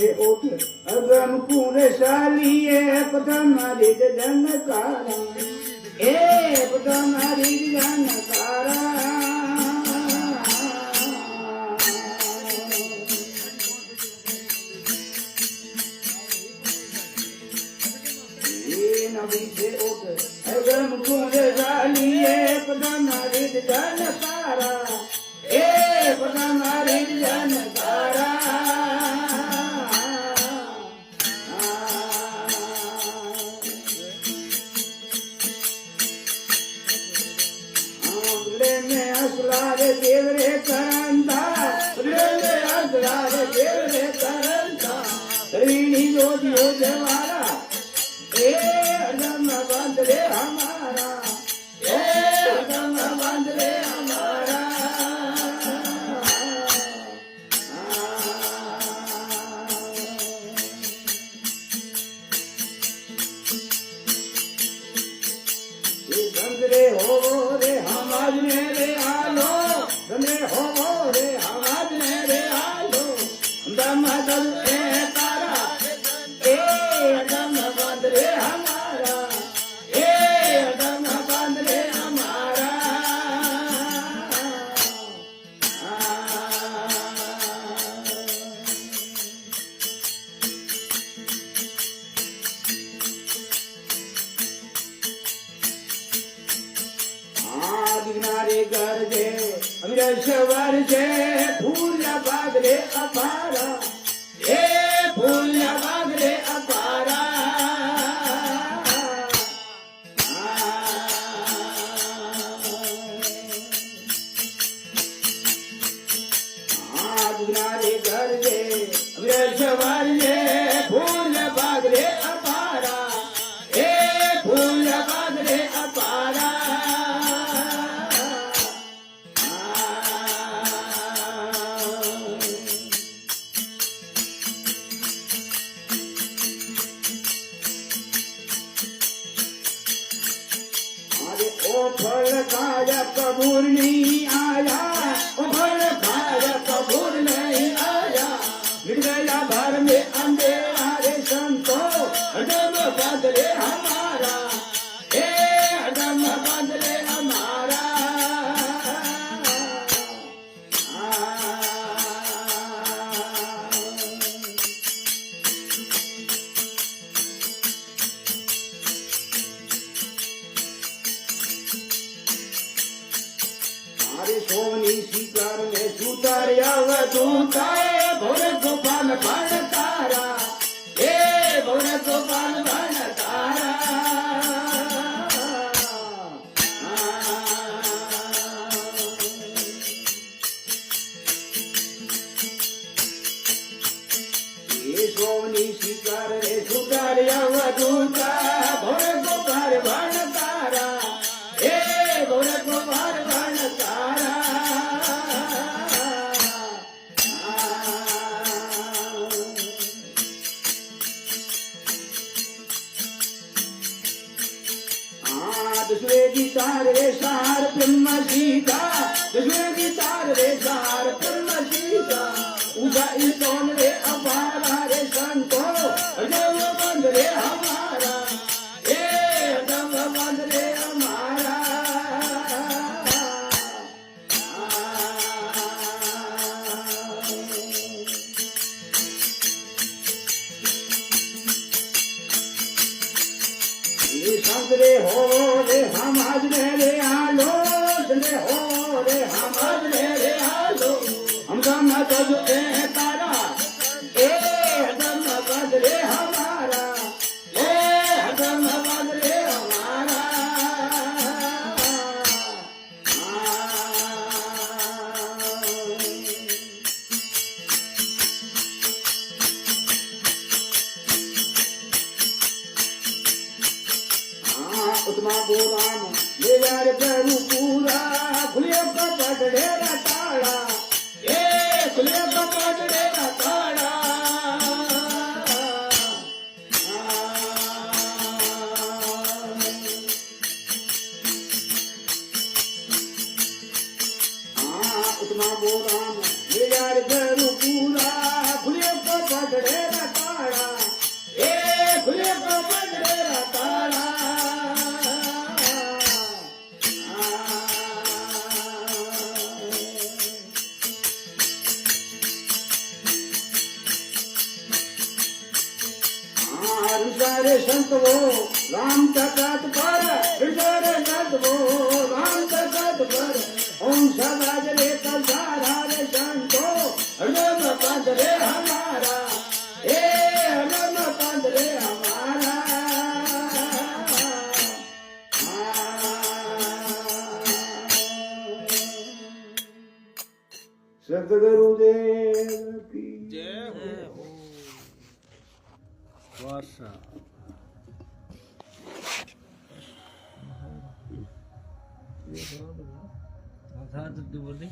पीछे उठ अगम कुरे शालिए पता मारी जनकारा ए पता मारी जनकारा पीछे उठ अगम कुरे शालिए पता मारी जनकारा ए पता मारी जनकारा असलारे देवरे करंता रे असलारे देवरे करंता त्रिणी जोदियो जवारा ए अदम बंद रे हमारा ए अदम बंद रे हमारा ये बंद रे हो रे हमाज ने रे आलो बंद रे हो रे हमाज ने रे आलो दम दल ए तारा ए अदम बंद रे हमारा ए अदम बंद रे हमारा दिनारे घर जे अमीर सवर जे फूल बाग रे अपारा ए फूल बाग रे अपारा दिनारे घर जे अमीर सवर जे फूल बाग रे अपारा ए फूल बाग रे अपारा ओ फल खाया कबूल नहीं आया ओ फल खाया कबूल नहीं आया मिट गया घर में अंधेरा रे संतो अदम बदले हमारा ए अदम बदले हमारा सोनी शिकार में सुतारिया वधूता भोर गोपाल बन तारा ए भोर गोपाल बन तारा ये सोनी शिकार रे सुतारिया वधूता भोर गोपाल बन तारा ए भोर गोपाल बन तारा दूसरे गिटार रे सार ब्रह्म सीता दूसरे गिटार रे सार ब्रह्म सीता उदा इतोन रे अपारा रे संतो अदम बंद रे हमारा ए अदम बंद रे हमारा ये शब्द रे हो रे हम आज रे आलो रे हो रे हम आज रे आलो हम दम दल ए तारा ए दम बद रे हमारा ए दम बद रे हमारा उत्मा बोराम ले यार प्रभु पूरा खुले कपट ढेरा ताड़ा ए खुले कपट ढेरा ताड़ा उत्मा बोराम ले यार प्रभु पूरा खुले कपट ढेरा रे संत वो राम तकत पर ईश्वर संत वो राम तकत पर ओम सदाज रे कलधारा रे संतो हरदम पंथ रे हमारा हे हरदम पंथ रे हमारा सतगुरुदेव की जय हो वासा आधा तो बोली